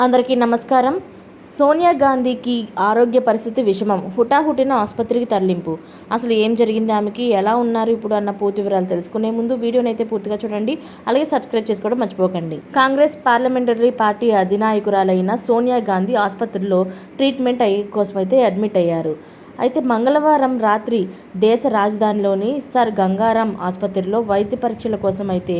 అందరికీ నమస్కారం. సోనియా గాంధీకి ఆరోగ్య పరిస్థితి విషమం. హుటాహుటిన ఆసుపత్రికి తరలింపు. అసలు ఏం జరిగింది, ఆమెకి ఎలా ఉన్నారు ఇప్పుడు అన్న పూర్తి వివరాలు తెలుసుకునే ముందు వీడియోని అయితే పూర్తిగా చూడండి. అలాగే సబ్స్క్రైబ్ చేసుకోవడం మర్చిపోకండి. కాంగ్రెస్ పార్లమెంటరీ పార్టీ అధినాయకురాలైన సోనియా గాంధీ ఆసుపత్రిలో ట్రీట్మెంట్ కోసం అయితే అడ్మిట్ అయ్యారు. అయితే మంగళవారం రాత్రి దేశ రాజధానిలోని సర్ గంగారాం ఆసుపత్రిలో వైద్య పరీక్షల కోసం అయితే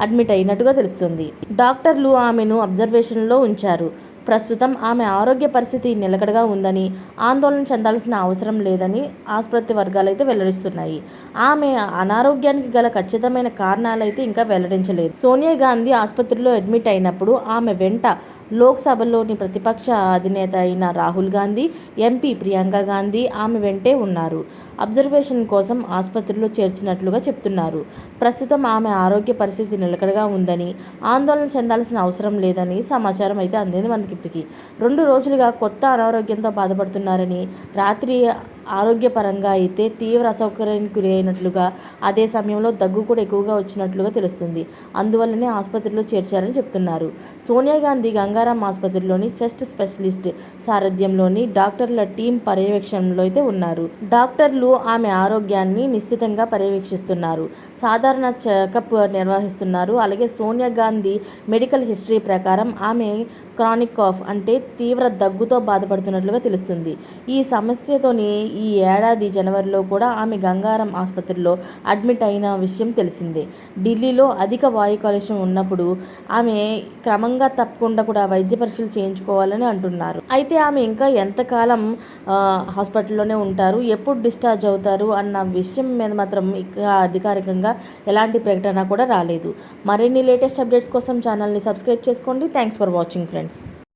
అడ్మిట్ అయినట్టుగా తెలుస్తుంది. డాక్టర్లు ఆమెను అబ్జర్వేషన్లో ఉంచారు. ప్రస్తుతం ఆమె ఆరోగ్య పరిస్థితి నిలకడగా ఉందని, ఆందోళన చెందాల్సిన అవసరం లేదని ఆసుపత్రి వర్గాలు అయితే వెల్లడిస్తున్నాయి. ఆమె అనారోగ్యానికి గల ఖచ్చితమైన కారణాలైతే ఇంకా వెల్లడించలేదు. సోనియా గాంధీ ఆసుపత్రిలో అడ్మిట్ అయినప్పుడు ఆమె వెంట లోక్సభలోని ప్రతిపక్ష అధినేత అయిన రాహుల్ గాంధీ, ఎంపీ ప్రియాంక గాంధీ ఆమె వెంటే ఉన్నారు. అబ్జర్వేషన్ కోసం ఆసుపత్రిలో చేర్చినట్లుగా చెప్తున్నారు. ప్రస్తుతం ఆమె ఆరోగ్య పరిస్థితి నిలకడగా ఉందని, ఆందోళన చెందాల్సిన అవసరం లేదని సమాచారం అయితే అందింది. మనకి ఇప్పటికీ 2 రోజులుగా కొత్త అనారోగ్యంతో బాధపడుతున్నారని, రాత్రి ఆరోగ్యపరంగా అయితే తీవ్ర అసౌకర్యానికి గురి అయినట్లుగా, అదే సమయంలో దగ్గు కూడా ఎక్కువగా వచ్చినట్లుగా తెలుస్తుంది. అందువల్లనే ఆసుపత్రిలో చేర్చారని చెప్తున్నారు. సోనియా గాంధీ గంగారాం ఆసుపత్రిలోని చెస్ట్ స్పెషలిస్ట్ సారథ్యంలోని డాక్టర్ల టీం పర్యవేక్షణలో అయితే ఉన్నారు. డాక్టర్లు ఆమె ఆరోగ్యాన్ని నిశ్చితంగా పర్యవేక్షిస్తున్నారు. సాధారణ చెకప్ నిర్వహిస్తున్నారు. అలాగే సోనియా గాంధీ మెడికల్ హిస్టరీ ప్రకారం ఆమె క్రానిక్ కాఫ్ అంటే తీవ్ర దగ్గుతో బాధపడుతున్నట్లుగా తెలుస్తుంది. ఈ సమస్యతోని ఈ ఏడాది జనవరిలో కూడా ఆమె గంగారాం ఆసుపత్రిలో అడ్మిట్ అయిన విషయం తెలిసిందే. ఢిల్లీలో అధిక వాయు కాలుష్యం ఉన్నప్పుడు ఆమె క్రమంగా తప్పకుండా కూడా వైద్య పరీక్షలు చేయించుకోవాలని అంటున్నారు. అయితే ఆమె ఇంకా ఎంతకాలం హాస్పిటల్లోనే ఉంటారు, ఎప్పుడు డిశ్చార్జ్ అవుతారు అన్న విషయం మీద మాత్రం ఇంకా అధికారికంగా ఎలాంటి ప్రకటన కూడా రాలేదు. మరిన్ని లేటెస్ట్ అప్డేట్స్ కోసం ఛానల్ని సబ్స్క్రైబ్ చేసుకోండి. Thanks for watching friends.